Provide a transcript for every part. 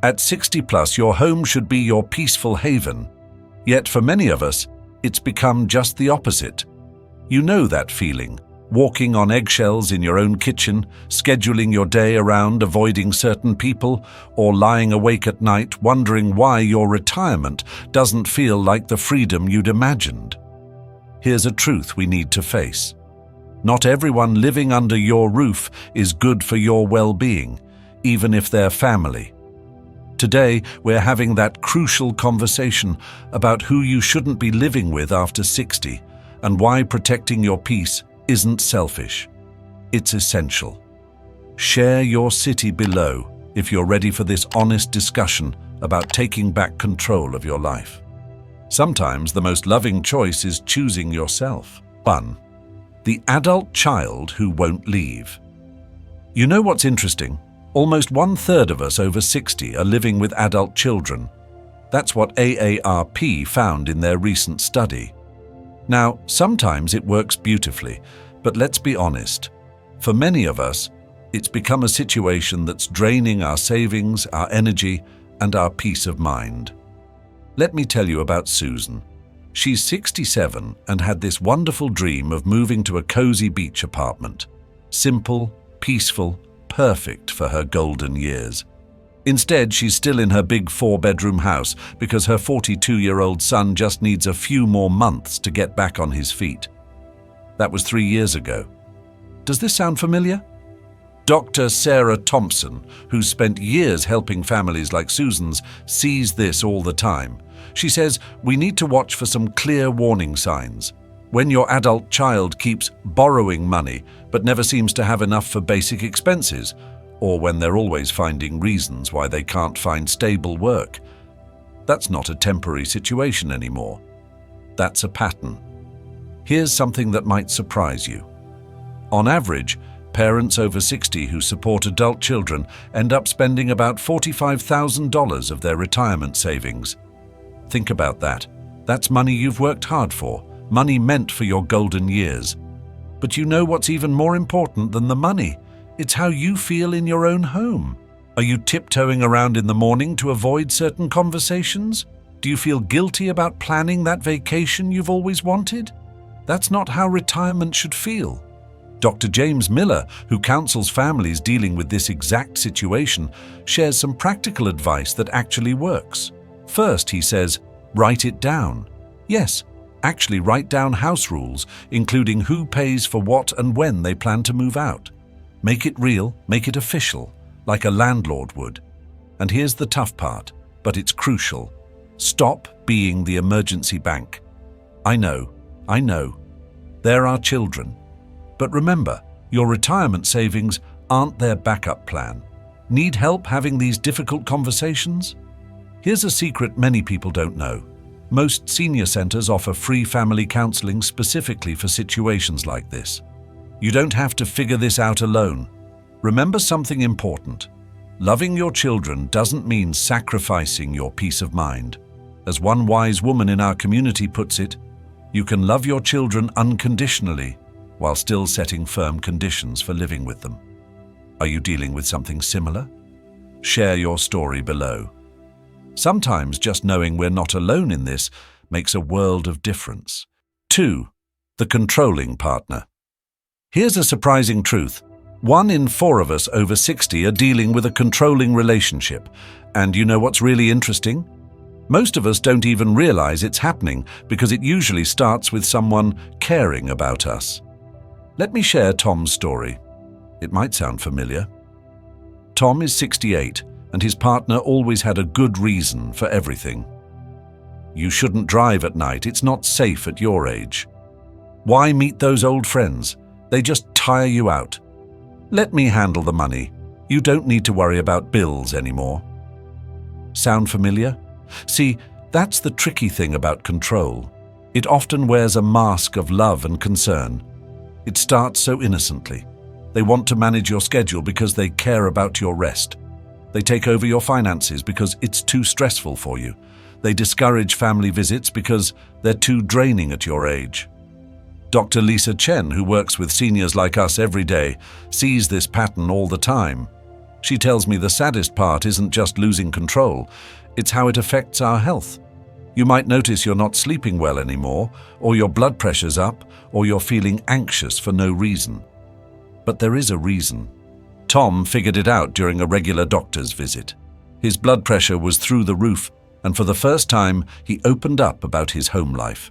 At 60 plus, your home should be your peaceful haven. Yet for many of us, it's become just the opposite. You know that feeling, walking on eggshells in your own kitchen, scheduling your day around avoiding certain people, or lying awake at night wondering why your retirement doesn't feel like the freedom you'd imagined. Here's a truth we need to face. Not everyone living under your roof is good for your well-being, even if they're family. Today, we're having that crucial conversation about who you shouldn't be living with after 60 and why protecting your peace isn't selfish. It's essential. Share your city below if you're ready for this honest discussion about taking back control of your life. Sometimes the most loving choice is choosing yourself. 1. The adult child who won't leave. You know what's interesting? Almost 1/3 of us over 60 are living with adult children. That's what AARP found in their recent study. Now, sometimes it works beautifully, but let's be honest. For many of us, it's become a situation that's draining our savings, our energy, and our peace of mind. Let me tell you about Susan. She's 67 and had this wonderful dream of moving to a cozy beach apartment. Simple, peaceful, perfect for her golden years. Instead, she's still in her big 4-bedroom house because her 42-year-old son just needs a few more months to get back on his feet. That was 3 years ago. Does this sound familiar? Dr. Sarah Thompson, who's spent years helping families like Susan's, sees this all the time. She says we need to watch for some clear warning signs. When your adult child keeps borrowing money but never seems to have enough for basic expenses, or when they're always finding reasons why they can't find stable work. That's not a temporary situation anymore. That's a pattern. Here's something that might surprise you. On average, parents over 60 who support adult children end up spending about $45,000 of their retirement savings. Think about that. That's money you've worked hard for, money meant for your golden years. But you know what's even more important than the money? It's how you feel in your own home. Are you tiptoeing around in the morning to avoid certain conversations? Do you feel guilty about planning that vacation you've always wanted? That's not how retirement should feel. Dr. James Miller, who counsels families dealing with this exact situation, shares some practical advice that actually works. First, he says, write it down. Yes, actually write down house rules, including who pays for what and when they plan to move out. Make it real, make it official, like a landlord would. And here's the tough part, but it's crucial. Stop being the emergency bank. I know. They're our children. But remember, your retirement savings aren't their backup plan. Need help having these difficult conversations? Here's a secret many people don't know. Most senior centers offer free family counseling specifically for situations like this. You don't have to figure this out alone. Remember something important. Loving your children doesn't mean sacrificing your peace of mind. As one wise woman in our community puts it, you can love your children unconditionally while still setting firm conditions for living with them. Are you dealing with something similar? Share your story below. Sometimes just knowing we're not alone in this makes a world of difference. 2. The controlling partner. Here's a surprising truth. 1 in 4 of us over 60 are dealing with a controlling relationship. And you know what's really interesting? Most of us don't even realize it's happening because it usually starts with someone caring about us. Let me share Tom's story. It might sound familiar. Tom is 68, and his partner always had a good reason for everything. You shouldn't drive at night, it's not safe at your age. Why meet those old friends? They just tire you out. Let me handle the money. You don't need to worry about bills anymore. Sound familiar? See, that's the tricky thing about control. It often wears a mask of love and concern. It starts so innocently. They want to manage your schedule because they care about your rest. They take over your finances because it's too stressful for you. They discourage family visits because they're too draining at your age. Dr. Lisa Chen, who works with seniors like us every day, sees this pattern all the time. She tells me the saddest part isn't just losing control, it's how it affects our health. You might notice you're not sleeping well anymore, or your blood pressure's up, or you're feeling anxious for no reason. But there is a reason. Tom figured it out during a regular doctor's visit. His blood pressure was through the roof, and for the first time, he opened up about his home life.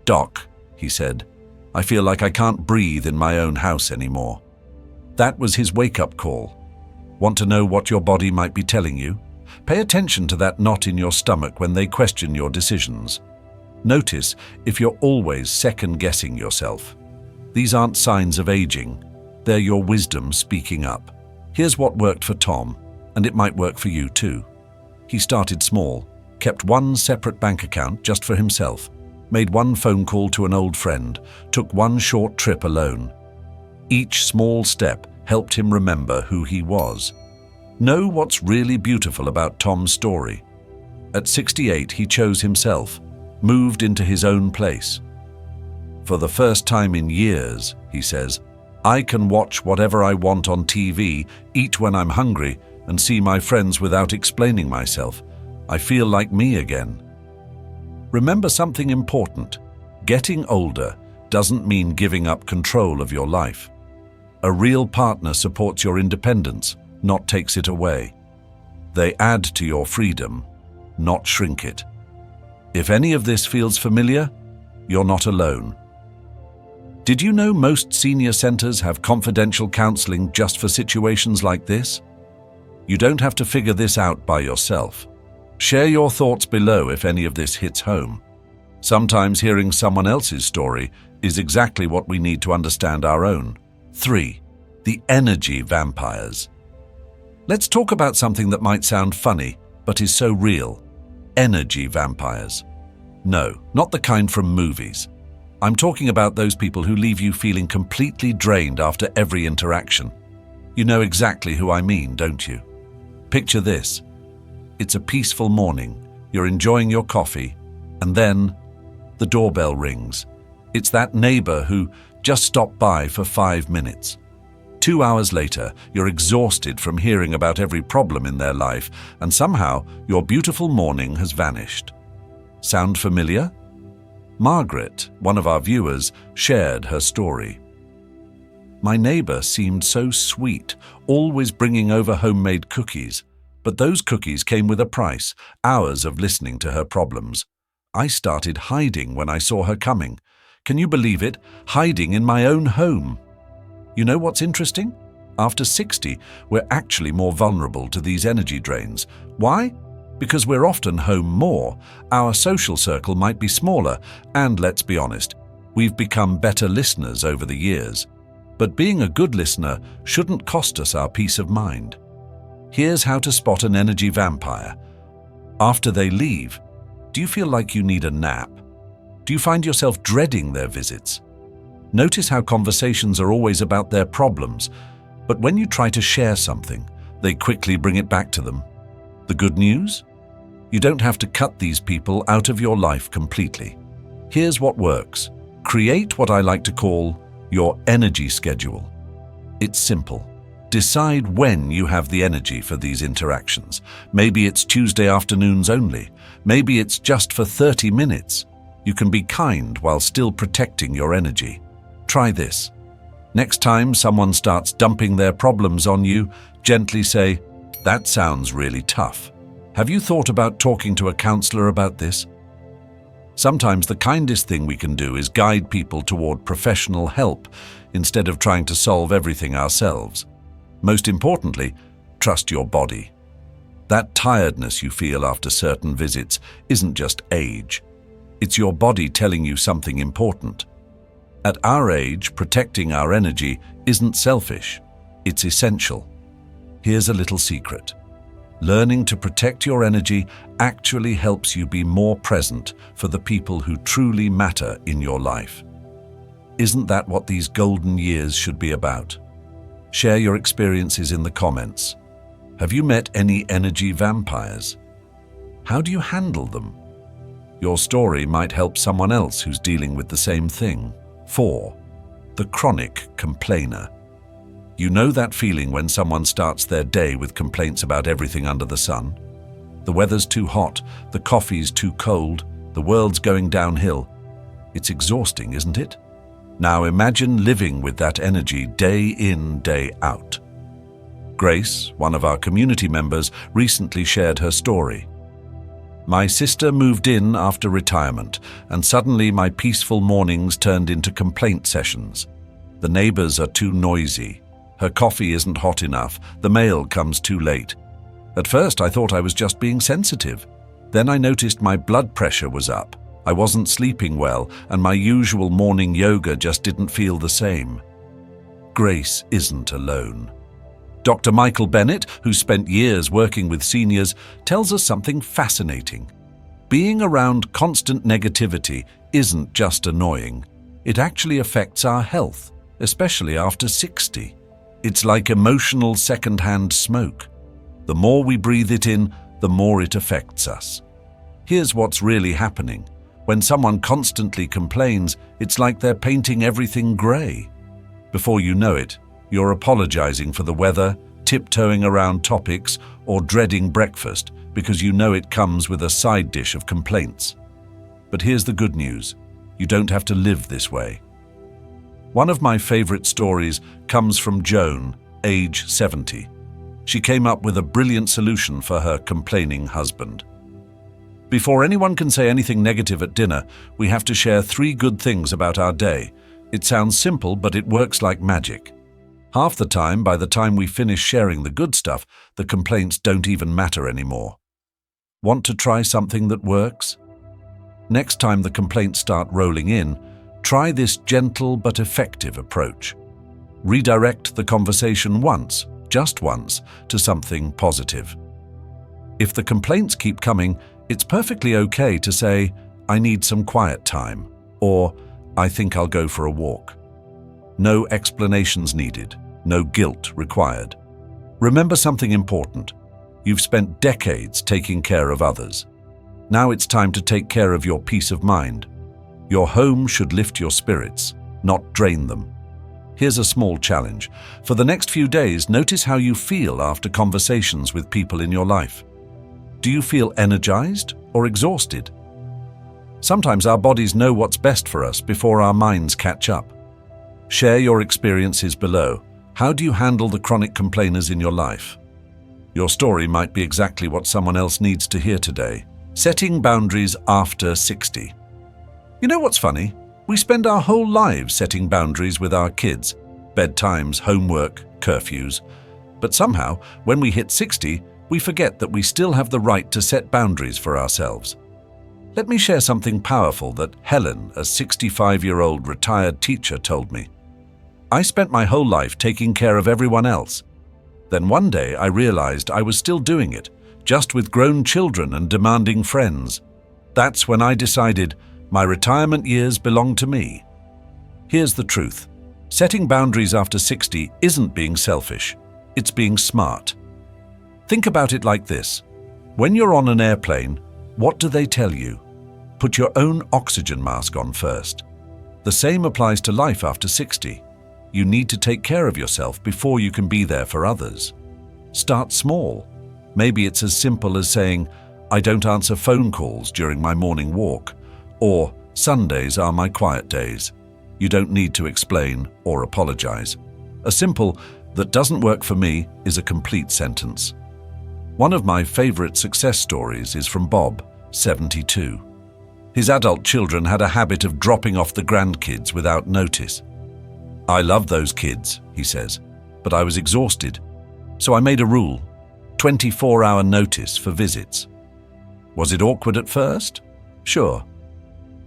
"Doc," he said, "I feel like I can't breathe in my own house anymore." That was his wake-up call. Want to know what your body might be telling you? Pay attention to that knot in your stomach when they question your decisions. Notice if you're always second-guessing yourself. These aren't signs of aging. They're your wisdom speaking up. Here's what worked for Tom, and it might work for you too. He started small, kept one separate bank account just for himself, made one phone call to an old friend, took one short trip alone. Each small step helped him remember who he was. Know what's really beautiful about Tom's story. At 68, he chose himself, moved into his own place. For the first time in years, he says, I can watch whatever I want on TV, eat when I'm hungry, and see my friends without explaining myself. I feel like me again. Remember something important. Getting older doesn't mean giving up control of your life. A real partner supports your independence, not takes it away. They add to your freedom, not shrink it. If any of this feels familiar, you're not alone. Did you know most senior centers have confidential counseling just for situations like this? You don't have to figure this out by yourself. Share your thoughts below if any of this hits home. Sometimes hearing someone else's story is exactly what we need to understand our own. 3. The energy vampires. Let's talk about something that might sound funny, but is so real. Energy vampires. No, not the kind from movies. I'm talking about those people who leave you feeling completely drained after every interaction. You know exactly who I mean, don't you? Picture this. It's a peaceful morning, you're enjoying your coffee, and then the doorbell rings. It's that neighbor who just stopped by for 5 minutes. 2 hours later, you're exhausted from hearing about every problem in their life, and somehow your beautiful morning has vanished. Sound familiar? Margaret, one of our viewers, shared her story. My neighbor seemed so sweet, always bringing over homemade cookies. But those cookies came with a price, hours of listening to her problems. I started hiding when I saw her coming. Can you believe it? Hiding in my own home. You know what's interesting? After 60, we're actually more vulnerable to these energy drains. Why? Because we're often home more. Our social circle might be smaller, and let's be honest, we've become better listeners over the years. But being a good listener shouldn't cost us our peace of mind. Here's how to spot an energy vampire. After they leave, do you feel like you need a nap? Do you find yourself dreading their visits? Notice how conversations are always about their problems, but when you try to share something, they quickly bring it back to them. The good news? You don't have to cut these people out of your life completely. Here's what works. Create what I like to call your energy schedule. It's simple. Decide when you have the energy for these interactions. Maybe it's Tuesday afternoons only. Maybe it's just for 30 minutes. You can be kind while still protecting your energy. Try this. Next time someone starts dumping their problems on you, gently say, "That sounds really tough. Have you thought about talking to a counselor about this?" Sometimes the kindest thing we can do is guide people toward professional help instead of trying to solve everything ourselves. Most importantly, trust your body. That tiredness you feel after certain visits isn't just age. It's your body telling you something important. At our age, protecting our energy isn't selfish. It's essential. Here's a little secret. Learning to protect your energy actually helps you be more present for the people who truly matter in your life. Isn't that what these golden years should be about? Share your experiences in the comments. Have you met any energy vampires? How do you handle them? Your story might help someone else who's dealing with the same thing. 4. The chronic complainer. You know that feeling when someone starts their day with complaints about everything under the sun? The weather's too hot, the coffee's too cold, the world's going downhill. It's exhausting, isn't it? Now imagine living with that energy day in, day out. Grace, one of our community members, recently shared her story. My sister moved in after retirement, and suddenly my peaceful mornings turned into complaint sessions. The neighbors are too noisy. Her coffee isn't hot enough. The mail comes too late. At first, I thought I was just being sensitive. Then I noticed my blood pressure was up. I wasn't sleeping well, and my usual morning yoga just didn't feel the same. Grace isn't alone. Dr. Michael Bennett, who spent years working with seniors, tells us something fascinating. Being around constant negativity isn't just annoying. It actually affects our health, especially after 60. It's like emotional second-hand smoke. The more we breathe it in, the more it affects us. Here's what's really happening. When someone constantly complains, it's like they're painting everything grey. Before you know it, you're apologizing for the weather, tiptoeing around topics, or dreading breakfast because you know it comes with a side dish of complaints. But here's the good news. You don't have to live this way. One of my favorite stories comes from Joan, age 70. She came up with a brilliant solution for her complaining husband. Before anyone can say anything negative at dinner, we have to share 3 good things about our day. It sounds simple, but it works like magic. Half the time, by the time we finish sharing the good stuff, the complaints don't even matter anymore. Want to try something that works? Next time the complaints start rolling in, try this gentle but effective approach. Redirect the conversation once, just once, to something positive. If the complaints keep coming, it's perfectly okay to say, "I need some quiet time," or "I think I'll go for a walk." No explanations needed, no guilt required. Remember something important. You've spent decades taking care of others. Now it's time to take care of your peace of mind. Your home should lift your spirits, not drain them. Here's a small challenge. For the next few days, notice how you feel after conversations with people in your life. Do you feel energized or exhausted? Sometimes our bodies know what's best for us before our minds catch up. Share your experiences below. How do you handle the chronic complainers in your life? Your story might be exactly what someone else needs to hear today. Setting boundaries after 60. You know what's funny? We spend our whole lives setting boundaries with our kids. Bedtimes, homework, curfews. But somehow, when we hit 60, we forget that we still have the right to set boundaries for ourselves. Let me share something powerful that Helen, a 65-year-old retired teacher, told me. I spent my whole life taking care of everyone else. Then one day I realized I was still doing it, just with grown children and demanding friends. That's when I decided my retirement years belong to me. Here's the truth. Setting boundaries after 60 isn't being selfish. It's being smart. Think about it like this. When you're on an airplane, what do they tell you? Put your own oxygen mask on first. The same applies to life after 60. You need to take care of yourself before you can be there for others. Start small. Maybe it's as simple as saying, "I don't answer phone calls during my morning walk," or "Sundays are my quiet days." You don't need to explain or apologize. A simple "that doesn't work for me" is a complete sentence. One of my favorite success stories is from Bob, 72. His adult children had a habit of dropping off the grandkids without notice. "I love those kids," he says, "but I was exhausted. So I made a rule, 24-hour notice for visits." Was it awkward at first? Sure.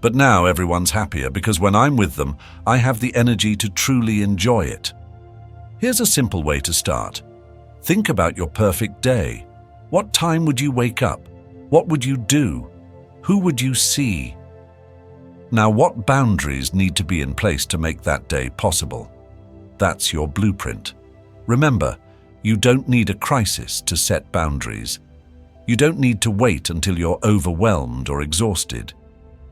But now everyone's happier because when I'm with them, I have the energy to truly enjoy it. Here's a simple way to start. Think about your perfect day. What time would you wake up? What would you do? Who would you see? Now, what boundaries need to be in place to make that day possible? That's your blueprint. Remember, you don't need a crisis to set boundaries. You don't need to wait until you're overwhelmed or exhausted.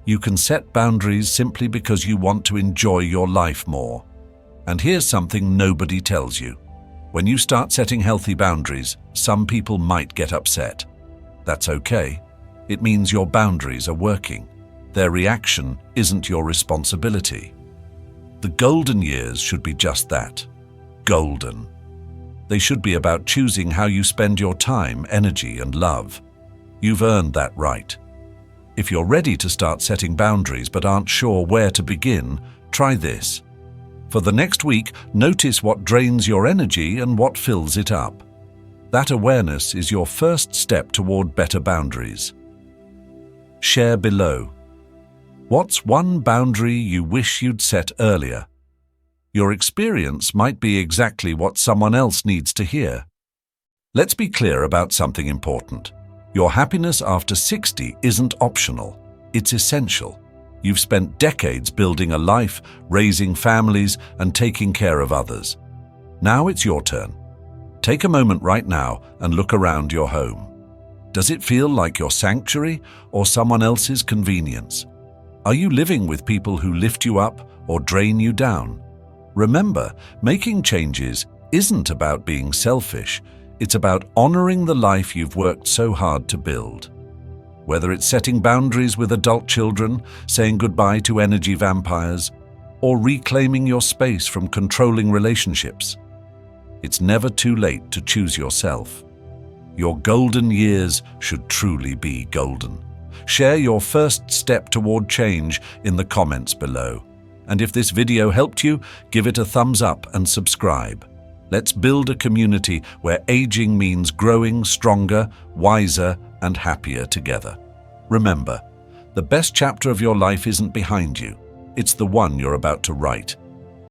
You can set boundaries simply because you want to enjoy your life more. And here's something nobody tells you. When you start setting healthy boundaries, some people might get upset. That's okay. It means your boundaries are working. Their reaction isn't your responsibility. The golden years should be just that. Golden. They should be about choosing how you spend your time, energy, and love. You've earned that right. If you're ready to start setting boundaries but aren't sure where to begin, try this. For the next week, notice what drains your energy and what fills it up. That awareness is your first step toward better boundaries. Share below. What's one boundary you wish you'd set earlier? Your experience might be exactly what someone else needs to hear. Let's be clear about something important. Your happiness after 60 isn't optional. It's essential. You've spent decades building a life, raising families, and taking care of others. Now it's your turn. Take a moment right now and look around your home. Does it feel like your sanctuary or someone else's convenience? Are you living with people who lift you up or drain you down? Remember, making changes isn't about being selfish. It's about honoring the life you've worked so hard to build. Whether it's setting boundaries with adult children, saying goodbye to energy vampires, or reclaiming your space from controlling relationships, it's never too late to choose yourself. Your golden years should truly be golden. Share your first step toward change in the comments below. And if this video helped you, give it a thumbs up and subscribe. Let's build a community where aging means growing stronger, wiser, and happier together. Remember, the best chapter of your life isn't behind you. It's the one you're about to write.